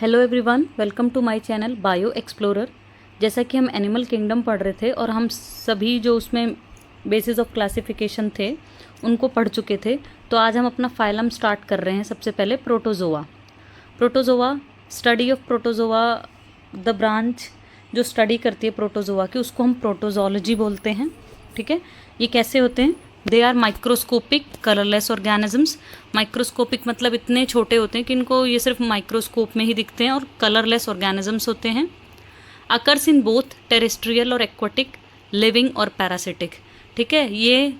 Hello everyone, welcome to my channel bio explorer. जैसा कि हम एनिमल किंगडम पढ़ रहे थे और हम सभी जो उसमें बेसिस ऑफ क्लासिफिकेशन थे उनको पढ़ चुके थे, तो आज हम अपना फाइलम स्टार्ट कर रहे हैं। सबसे पहले protozoa. Protozoa, study of protozoa, the branch जो स्टडी करती है प्रोटोजोआ की, उसको हम प्रोटोजोलॉजी बोलते हैं। ठीक है, ये कैसे होते हैं? They are microscopic colourless organisms. Microscopic मतलब इतने छोटे होते हैं कि इनको ये सिर्फ माइक्रोस्कोप में ही दिखते हैं, और कलरलेस ऑर्गेनिजम्स होते हैं। अकर्स इन बोथ टेरेस्ट्रियल और एक्वाटिक, लिविंग और पैरासिटिक। ठीक है, ये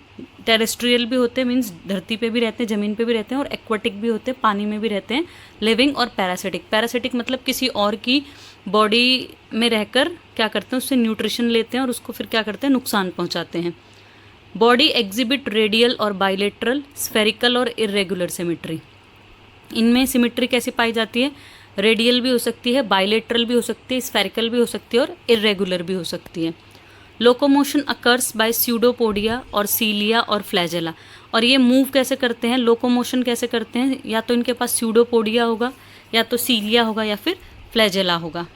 टेरेस्ट्रियल भी होते हैं, मीन्स धरती पे भी रहते हैं, ज़मीन पे भी रहते हैं, और एक्वाटिक भी होते हैं, पानी में भी रहते हैं। लिविंग और पैरासिटिक। पैरासिटिक मतलब किसी और की बॉडी में रहकर क्या करते हैं, उससे न्यूट्रिशन लेते हैं और उसको फिर क्या करते हैं, नुकसान पहुंचाते हैं। बॉडी एग्जिबिट रेडियल और बाइलेटरल, स्फेरिकल और इरेगुलर सिमिट्री। इनमें सिमिट्री कैसी पाई जाती है? रेडियल भी हो सकती है, बाइलेटरल भी हो सकती है, स्फेरिकल भी हो सकती है और इरेगुलर भी हो सकती है। लोकोमोशन अकर्स बाय स्यूडोपोडिया और सीलिया और फ्लैजेला। और ये मूव कैसे करते हैं, लोकोमोशन कैसे करते हैं? या तो इनके पास स्यूडोपोडिया होगा, या तो सीलिया होगा, या फिर फ्लैजेला होगा।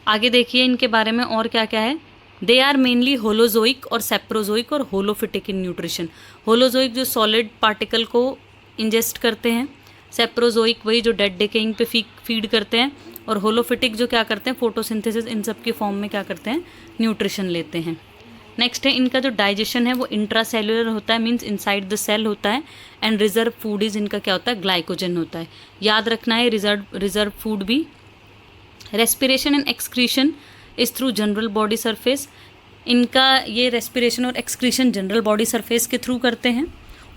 आगे देखिए इनके बारे में और क्या क्या है। दे आर मेनली होलोजोइक और सेप्रोजोइक और होलोफिटिक इन न्यूट्रिशन। होलोजोइक जो सॉलिड पार्टिकल को इंजेस्ट करते हैं, सेप्रोजोइक वही जो डेड डिकेइंग पे फीड करते हैं, और होलोफिटिक जो क्या करते हैं, फोटोसिंथेसिस इन सब की फॉर्म में क्या करते हैं, न्यूट्रिशन लेते हैं। नेक्स्ट है इनका जो डाइजेशन है वो इंट्रासेलुलर होता है, मीन्स इनसाइड द सेल होता है। एंड रिजर्व फूड इज इनका क्या होता है, ग्लाइकोजन होता है। याद रखना है रिजर्व फूड भी। Respiration and excretion is through general body surface. इनका ये रेस्पिरेशन और एक्सक्रीशन जनरल बॉडी सरफेस के थ्रू करते हैं।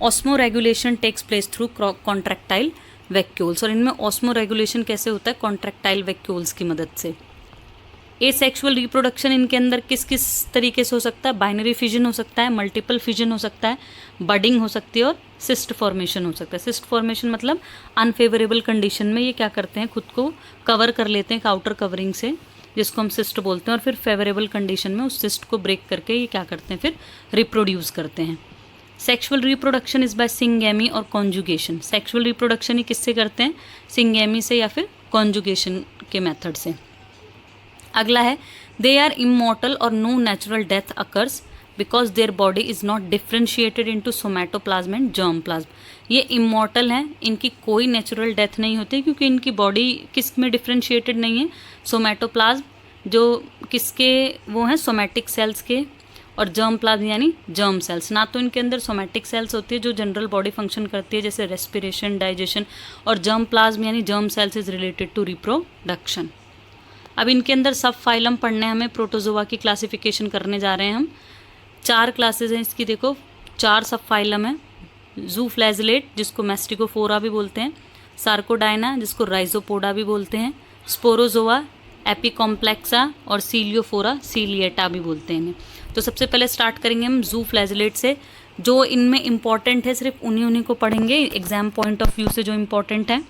Osmoregulation takes place through contractile vacuoles. और इनमें ऑस्मो रेगुलेशन कैसे होता है, कॉन्ट्रैक्टाइल वैक्यूल्स की मदद से। एसेक्सुअल रिप्रोडक्शन इनके अंदर किस किस तरीके से हो सकता है? बाइनरी फिजन हो सकता है, मल्टीपल फिजन हो सकता है, बडिंग हो सकती है, और सिस्ट फॉर्मेशन हो सकता है। सिस्ट फॉर्मेशन मतलब अनफेवरेबल कंडीशन में ये क्या करते हैं, खुद को कवर कर लेते हैं आउटर कवरिंग से, जिसको हम सिस्ट बोलते हैं, और फिर फेवरेबल कंडीशन में उस सिस्ट को ब्रेक करके ये क्या करते हैं, फिर रिप्रोड्यूस करते हैं। Sexual reproduction is by syngamy और कॉन्जुगेशन। सेक्सुअल रिप्रोडक्शन ही किससे करते हैं, सिंगेमी से या फिर कॉन्जुगेशन के मेथड से। अगला है दे आर इमॉर्टल और no natural death occurs because their body is not differentiated into somatoplasm and germ plasm. ये इमॉर्टल हैं, इनकी कोई नेचुरल डेथ नहीं होती क्योंकि इनकी बॉडी किस में डिफ्रेंशिएटेड नहीं है, सोमैटोप्लाज्म जो किसके वो हैं, सोमैटिक सेल्स के, और जर्म प्लाज्म यानी जर्म सेल्स। ना तो इनके अंदर सोमैटिक सेल्स होती है जो जनरल बॉडी फंक्शन करती है जैसे रेस्पिरेशन, डाइजेशन, और जर्म प्लाज्म यानी germ cells is related to reproduction. अब इनके अंदर सब फाइलम पढ़ने हमें प्रोटोजोआ की क्लासिफिकेशन करने जा रहे हैं हम। 4 क्लासेज हैं इसकी, देखो 4 सब फाइलम है। जूफ्लैजिलेट जिसको मैस्टिकोफोरा भी बोलते हैं, सार्कोडाइना जिसको राइजोपोडा भी बोलते हैं, स्पोरोजोआ, एपिकॉम्प्लेक्सा, और सीलियोफोरा सीलिएटा भी बोलते हैं इन्हें। तो सबसे पहले स्टार्ट करेंगे हम जूफ्लैजिलेट से। जो इनमें इंपॉर्टेंट है सिर्फ उन्हीं को पढ़ेंगे एग्जाम पॉइंट ऑफ व्यू से, जो इंपॉर्टेंट है।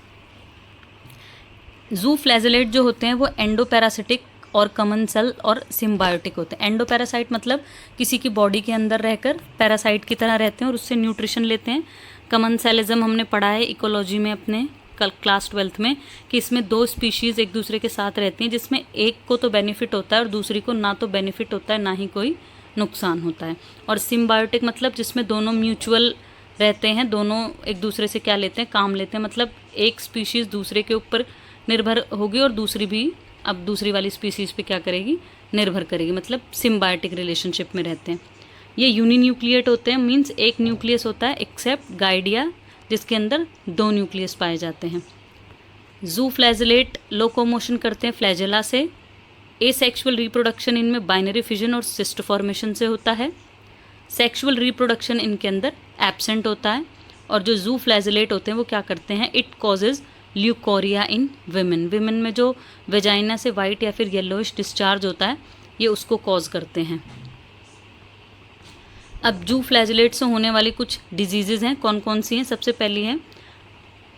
जूफ्लैजिलेट जो होते हैं वो एंडोपैरासिटिक और कमन सेल और सिम्बायोटिक होते हैं। एंडोपैरासाइट मतलब किसी की बॉडी के अंदर रहकर पैरासाइट की तरह रहते हैं और उससे न्यूट्रिशन लेते हैं। कमन सेलिज्म हमने पढ़ा है इकोलॉजी में अपने क्लास 12th में, कि इसमें 2 स्पीशीज़ एक दूसरे के साथ रहती हैं, जिसमें एक को तो बेनिफिट होता है और दूसरी को ना तो बेनिफिट होता है ना ही कोई नुकसान होता है। और सिम्बायोटिक मतलब जिसमें दोनों म्यूचुअल रहते हैं, दोनों एक दूसरे से क्या लेते हैं, काम लेते हैं। मतलब एक स्पीशीज़ दूसरे के ऊपर निर्भर होगी और दूसरी भी अब दूसरी वाली स्पीसीज़ पे क्या करेगी, निर्भर करेगी, मतलब सिम्बायोटिक रिलेशनशिप में रहते हैं। ये यूनिन्यूक्लिएट होते हैं, मीन्स एक न्यूक्लियस होता है, एक्सेप्ट गाइडिया जिसके अंदर 2 न्यूक्लियस पाए जाते हैं। जूफ्लैजिलेट लोकोमोशन करते हैं फ्लैजेला से। एसेक्सुअल रिप्रोडक्शन इनमें बाइनरी फिजन और सिस्ट फॉर्मेशन से होता है। सेक्सुअल रिप्रोडक्शन इनके अंदर एब्सेंट होता है। और जो जूफ्लैजिलेट होते हैं वो क्या करते हैं, it causes leucorrhoea in women. Women में जो वेजाइना से वाइट या फिर येलोइश डिस्चार्ज होता है, ये उसको कॉज करते हैं। अब जूफ्लैजिलेट से होने वाली कुछ डिजीजेज हैं, कौन कौन सी हैं? सबसे पहली है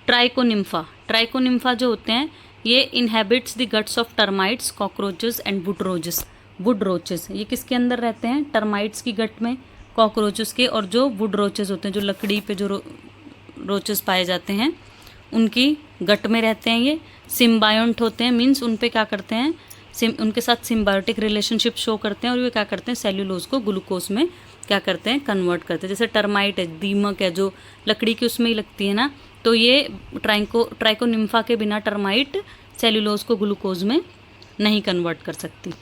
ट्राइकोनिम्फा। ट्राइकोनिम्फा जो होते हैं ये inhabits the guts of termites, cockroaches and wood roaches. ये किसके अंदर रहते हैं? टर्माइट्स की गट में, कॉकरोचेस के, और जो वुड रोचेस होते हैं, जो लकड़ी पे जो रोचेस पाए जाते हैं, उनकी गट में रहते हैं। ये सिम्बायोंट होते हैं, मीन्स उन पे क्या करते हैं, उनके साथ सिम्बायोटिक रिलेशनशिप शो करते हैं और वे क्या करते हैं, सेल्यूलोज को ग्लूकोज में क्या करते हैं, कन्वर्ट करते हैं। जैसे टर्माइट है, दीमक है, जो लकड़ी की उसमें ही लगती है ना, तो ये ट्राइकोनिम्फा के बिना टर्माइट सेल्यूलोज को ग्लूकोज में नहीं कन्वर्ट कर सकती।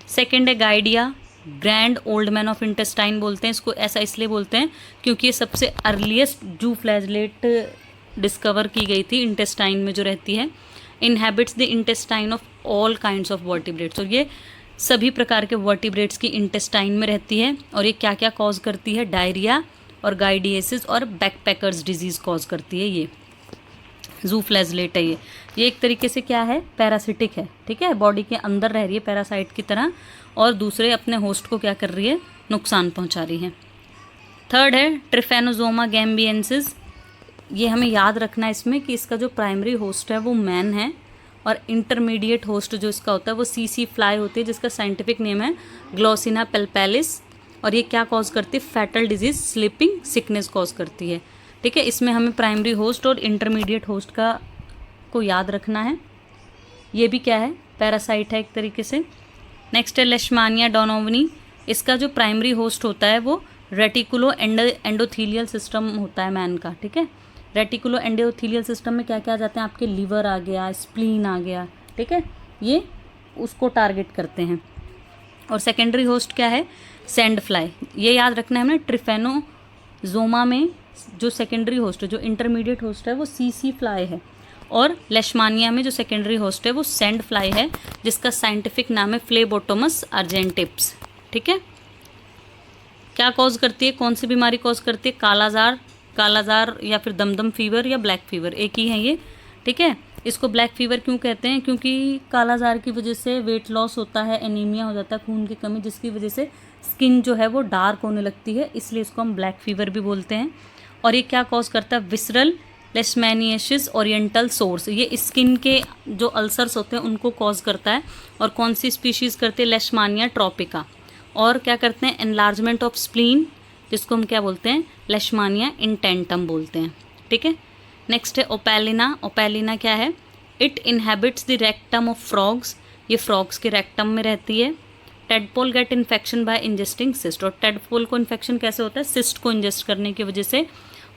सेकेंड है गाइडिया, grand old man of intestine बोलते हैं इसको। ऐसा इसलिए बोलते हैं क्योंकि ये सबसे अर्लीस्ट जू फ्लैजलेट डिस्कवर की गई थी इंटेस्टाइन में जो रहती है। Inhabits the intestine of all kinds of vertebrates, और ये सभी प्रकार के वर्टिब्रेट्स की इंटेस्टाइन में रहती है। और ये क्या क्या कॉज करती है, डायरिया और गाइडिएसिस और बैकपैकर्स डिजीज़ कॉज करती है। ये जू फ्लैजलेट है। ये एक तरीके से क्या है, पैरासिटिक है, ठीक है, बॉडी के अंदर रह रही है पैरासाइट की तरह और दूसरे अपने होस्ट को क्या कर रही है, नुकसान पहुंचा रही है। थर्ड है ट्रिफेनोजोमा गैम्बियंसिस। ये हमें याद रखना है इसमें कि इसका जो प्राइमरी होस्ट है वो मैन है और इंटरमीडिएट होस्ट जो इसका होता है वो सीसी फ्लाई होती है, जिसका साइंटिफिक नेम है ग्लोसिना पेल्पेलिस। और ये क्या कॉज करती है, fatal disease, sleeping sickness cause करती है, ठीक है। इसमें हमें प्राइमरी होस्ट और इंटरमीडिएट होस्ट को याद रखना है। ये भी क्या है, पैरासाइट है एक तरीके से। नेक्स्ट है लेशमानिया डोनोवनी। इसका जो प्राइमरी होस्ट होता है वो रेटिकुलो एंडोथीलियल सिस्टम होता है मैन का, ठीक है। रेटिकुलो एंडोथीलियल सिस्टम में क्या क्या आ जाते हैं आपके, लीवर आ गया, स्प्लीन आ गया, ठीक है, ये उसको टारगेट करते हैं। और सेकेंडरी होस्ट क्या है, सैंड फ्लाई। ये याद रखना है हमें, ट्रिफेनोजोमा में जो सेकेंडरी होस्ट है, जो इंटरमीडिएट होस्ट है वो सीसी फ्लाई है, और लेशमानिया में जो सेकेंडरी होस्ट है वो सैंड फ्लाई है, जिसका साइंटिफिक नाम है फ्लेबोटोमस अर्जेंटिप्स, ठीक है। क्या कॉज करती है, कौन सी बीमारी कॉज करती है, कालाजार या फिर दमदम फीवर या ब्लैक फीवर, एक ही है ये, ठीक है। इसको ब्लैक फीवर क्यों कहते हैं, क्योंकि कालाजार की वजह से वेट लॉस होता है, एनीमिया हो जाता है, खून की कमी, जिसकी वजह से स्किन जो है वो डार्क होने लगती है, इसलिए इसको हम ब्लैक फीवर भी बोलते हैं। और ये क्या कॉज करता है, विसरल लेशमैनियासिस ओरिएंटल सोर्स, ये स्किन के जो अल्सर्स होते हैं उनको कॉज करता है। और कौन सी स्पीशीज़ करते हैं, लेशमानिया ट्रॉपिका। और क्या करते हैं, एनलार्जमेंट ऑफ स्प्लीन, जिसको हम क्या बोलते हैं, लेशमानिया इंटेंटम बोलते हैं, ठीक है। नेक्स्ट है ओपैलिना। ओपैलिना क्या है, it inhabits the rectum of frogs, ये फ्रॉग्स के रेक्टम में रहती है। Tadpole get infection by ingesting cyst, और टेडपोल को इन्फेक्शन कैसे होता है, सिस्ट को इंजेस्ट करने की वजह से।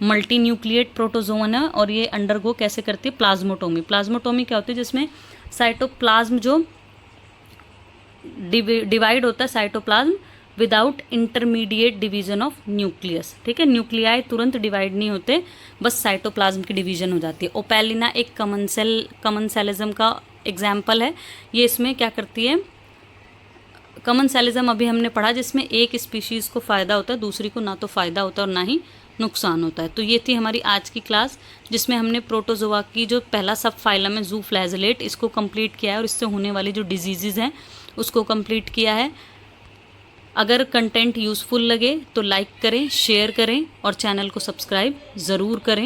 मल्टी न्यूक्लिएट प्रोटोजोन है और ये अंडरगो कैसे करती है, प्लाज्मोटोमी। प्लाज्मोटोमी क्या होती है, जिसमें साइटोप्लाज्म जो डिवाइड होता है, cytoplasm without intermediate division of nucleus, ठीक है। न्यूक्लियाई तुरंत डिवाइड नहीं होते, बस साइटोप्लाज्म की डिवीजन हो जाती है। ओपैलिना एक कमन सेलिज्म का एग्जाम्पल है। ये इसमें क्या करती है, कमन सेलिज्म अभी हमने पढ़ा, जिसमें एक स्पीशीज़ को फ़ायदा होता है, दूसरी को ना तो फ़ायदा होता है और ना ही नुकसान होता है। तो ये थी हमारी आज की क्लास, जिसमें हमने प्रोटोजोआ की जो पहला सब फाइलम है जू फ्लैजलेट, इसको कंप्लीट किया है और इससे होने वाली जो डिजीज़ हैं उसको कंप्लीट किया है। अगर कंटेंट यूज़फुल लगे तो लाइक करें, शेयर करें और चैनल को सब्सक्राइब ज़रूर करें।